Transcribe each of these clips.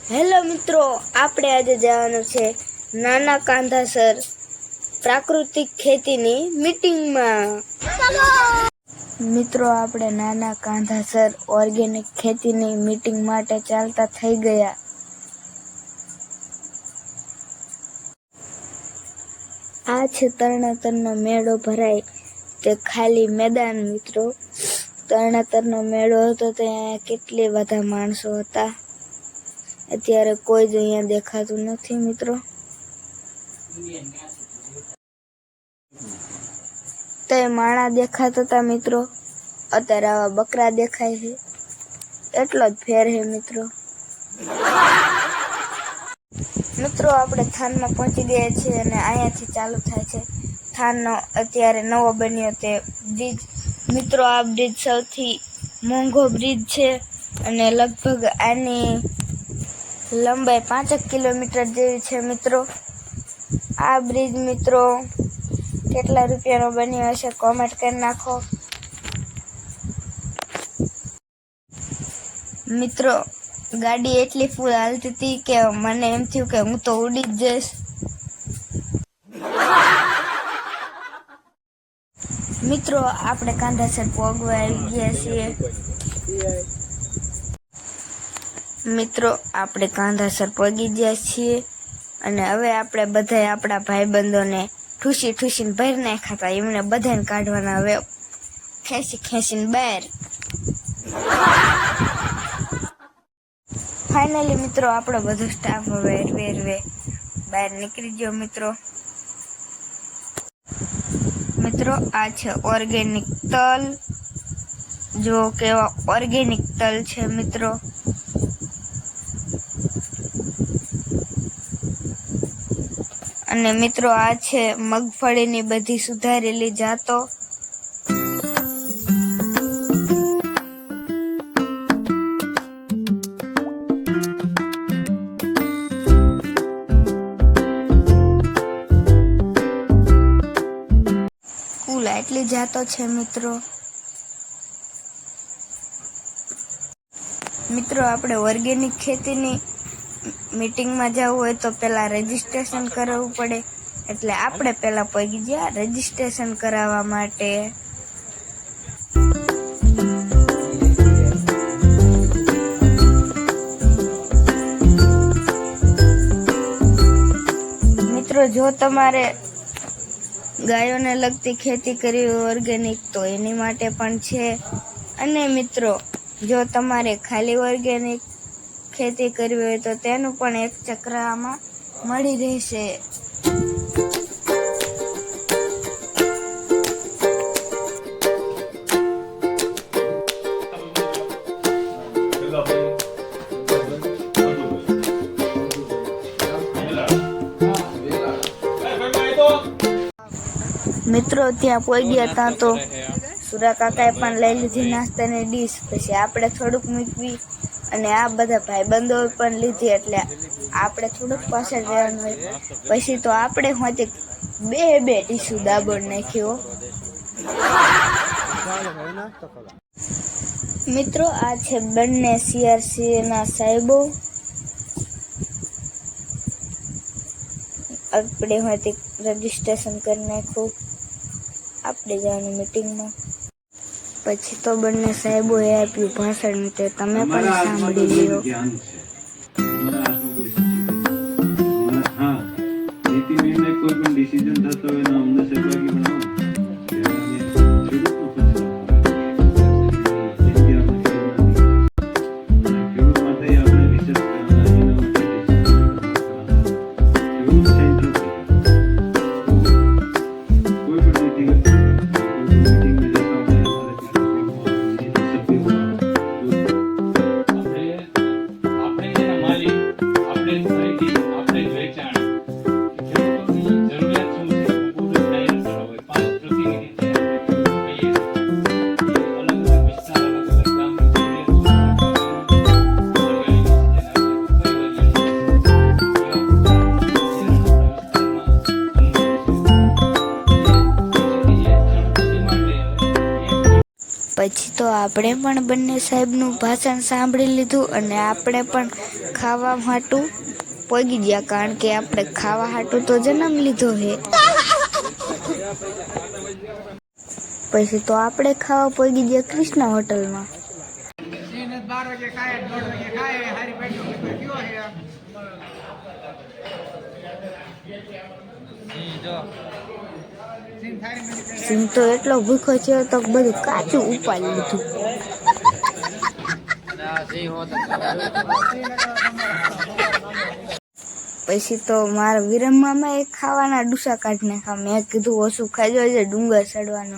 Hello મિત્રો, આપણે આજે જવાનું છે નાના કાંધાસર પ્રાકૃતિક ખેતીની મીટિંગમાં। મિત્રો, આપણે નાના કાંધાસર ઓર્ગેનિક ખેતીની મીટિંગ માટે ચાલતા થઈ ગયા। આ છે તરણેતરનો મેળો ભરાય તે ખાલી મેદાન। મિત્રો, તરણેતરનો મેળો હતો ત્યાં કેટલી બધા માણસો હતા। અત્યારે કોઈ જ અહીંયા દેખાતું નથી। મિત્રો, તે માણા દેખાતા હતા। મિત્રો, અત્યારે આવા બકરા દેખાય છે, એટલો જ ફેર છે। મિત્રો, આપણે થાનમાં પહોંચી ગયા છીએ અને અહીંયાથી ચાલુ થાય છે થાનનો અત્યારે નવો બન્યો તે બ્રિજ। મિત્રો, આ બ્રિજ સૌથી મોંઘો બ્રિજ છે અને લગભગ આની લંબાઈ 5 કિલોમીટર જેવી છે। મિત્રો, આ બ્રિજ મિત્રો કેટલા રૂપિયાનો બન્યો હશે કોમેન્ટ કરી નાખો। મિત્રો, ગાડી એટલી ફૂલ હાલતી હતી કે મને એમ થયું કે હું તો ઉડી જ જઈશ। મિત્રો, આપણે કાંધાસર પહોંચવા આવી ગયા છીએ। મિત્રો, આપણે કાંધાસર પહોંચી ગયા છીએ અને હવે આપણે બધાએ આપણા ભાઈબંધોને ઠૂસીને ભરી નાખ્યા હતા। એમને બધાને કાઢવાના હવે ખેંચીને બહાર। ફાઇનલી મિત્રો, આપણો બધો સ્ટાફ હવે હરવે બહાર નીકળી ગયો। મિત્રો, આ છે ઓર્ગેનિક તલ। જો કેવા ઓર્ગેનિક તલ છે મિત્રો। અને મિત્રો, આ છે મગફળીની બધી સુધારેલી જાતો। કુલ આટલી જાતો છે મિત્રો। મિત્રો, આપણે ઓર્ગેનિક ખેતીની મીટિંગમાં જવું હોય તો પહેલા રજીસ્ટ્રેશન કરાવવું પડે, એટલે આપણે પહેલા પહોંચી ગયા રજીસ્ટ્રેશન કરાવવા માટે। મિત્રો, જો તમારે ગાયોને લગતી ખેતી કરવી હોય ઓર્ગેનિક તો એની માટે પણ છે। અને મિત્રો, જો તમારે ખાલી ઓર્ગેનિક ખેતી કરવી હોય તો તેનું પણ એક ચક્ર આમાં મળી રહેશે। મિત્રો, ત્યાં પહોંચી ગયા હતા તો સુરા કાકાએ પણ લઈ લીધી નાસ્તાની ડીશ। પછી આપણે થોડુંક મૂકવી અને આ બધા ભાઈબંધોએ પણ લીધી, એટલે આપણે થોડુંક પાછળ રહેવાનું હોય। પછી તો આપણે હોતી બે ડીશું દાબોડ નાખ્યો। મિત્રો, આ છે બંને CRC ના સાહેબો। આપણે હોતી રજીસ્ટ્રેશન કરી નાખ્યું, આપણે જવાનું મીટિંગમાં। પછી તો બંને સાહેબોએ આપ્યું ભાષણ, તે તમે પણ સાંભળી લ્યો। આપણે પણ બંને સાહેબનું ભાષણ સાંભળી લીધું અને આપણે પણ ખાવા હાટું પોગી ગયા, કારણ કે આપણે ખાવા હાટું તો જન્મ લીધો હે. પછી તો આપણે ખાવા પોગી ગયા કૃષ્ણા હોટલમાં. સિંહ તો એટલો ભૂખો છે તો બધું કાચું ઉપાડી લીધું. પછી તો મારા વિરમ મામા એ ખાવાના ડૂસા કાઢી નાખ્યા. મેં કીધું ઓછું ખાજો છે ડુંગર ચડવાનો.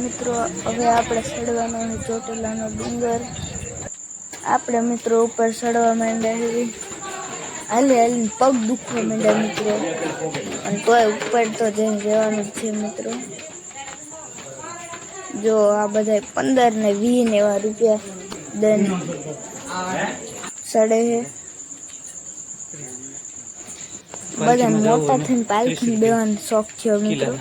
મિત્રો હવે આપણે ચડવાનો ચોટીલાનો ડુંગર. આપણે મિત્રો ઉપર ચડવા માંડ્યા. હાલી હાલીને પગ દુખવા માંડ્યા મિત્રો, અને તોય ઉપર તો જઈને રહેવાનું જ છે મિત્રો. જો આ બધા 15 ને 20 એવા રૂપિયા દંડ ચડે છે. બધા મોટા થઈને પાલખી બેવાનો શોખ થયો મિત્રો.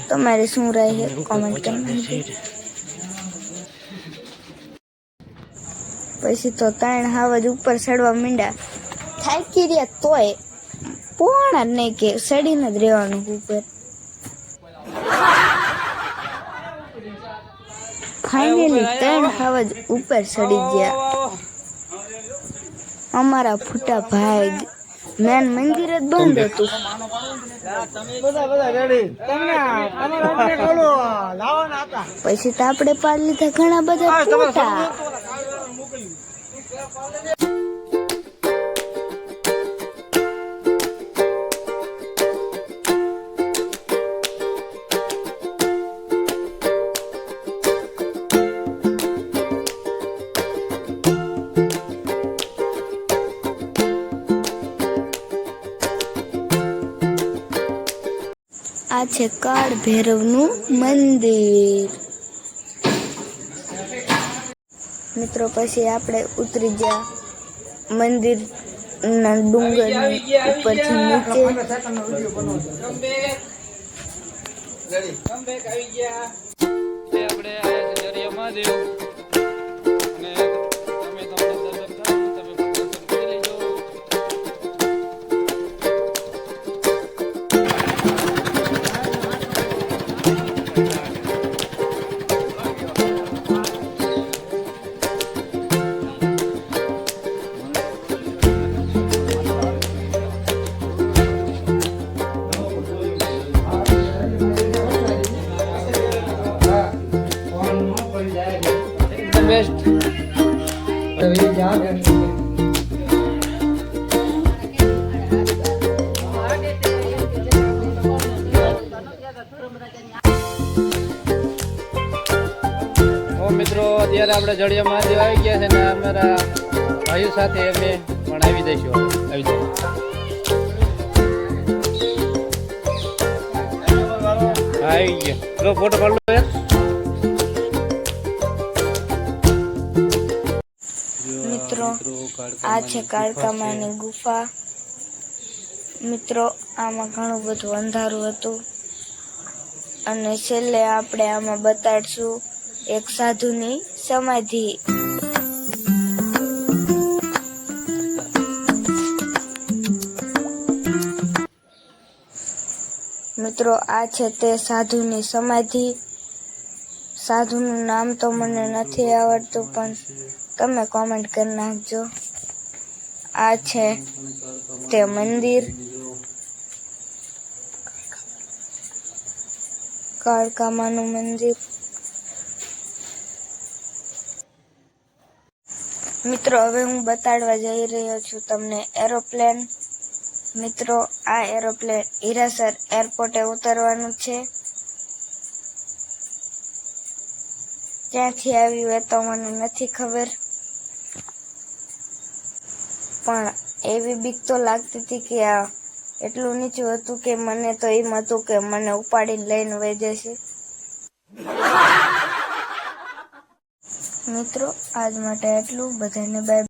તમારે શું રહે છે કોમેન્ટ કરી. પછી તો 3 હાવજ ઉપર ચડવા માંડ્યા. થાકી રહ્યા તોય પોણા જ નહીં કે ચડીને જ રહેવાનું ઉપર. ફાઇનલી 3 હાવજ ઉપર ચડી ગયા. અમારા ફૂટા ભાઈ મેન મંદિર જ બંધ હતું. પછી તો આપણે પાડી લીધા ઘણા બધા ફૂટા. આ છે કાળ ભૈરવનું મંદિર મિત્રો. પછી આપણે ઉતરી ગયા મંદિરના ડુંગર ઉપરથી નીચે. बेस्ट तभी जा મિત્રો અત્યારે આપણે જડિયા મહાદેવ આવી ગયા છે ને અમારા ભાઈઓ સાથે અમે પણ આવી દઈશું. આવી ગયા લો ફોટો પાડ લો યાર. મિત્રો આ છે કાળકામાની ગુફા. મિત્રો આમાં ઘણું બધું અંધારું હતું અને છેલ્લે આપણે આમાં બતાડશું એક સાધુની સમાધિ. મિત્રો આ છે તે સાધુની સમાધિ. સાધુનું નામ તો મને નથી આવડતું, પણ તમે કોમેન્ટ કરી નાખજો. આ છે તે મંદિર, કાળકામાનું મંદિર. મિત્રો હવે હું બતાડવા જઈ રહ્યો છું તમને એરોપ્લેન. મિત્રો આ એરોપ્લેન હીરાસર એરપોર્ટે ઉતરવાનું છે. ક્યાંથી આવ્યું એ તો મને નથી ખબર, પણ એવી બીક તો લાગતી હતી કે આ એટલું નીચું હતું કે મને તો એમ હતું કે મને ઉપાડીને લઈને વહી જશે. મિત્રો આજ માટે એટલું. બધાને બાય.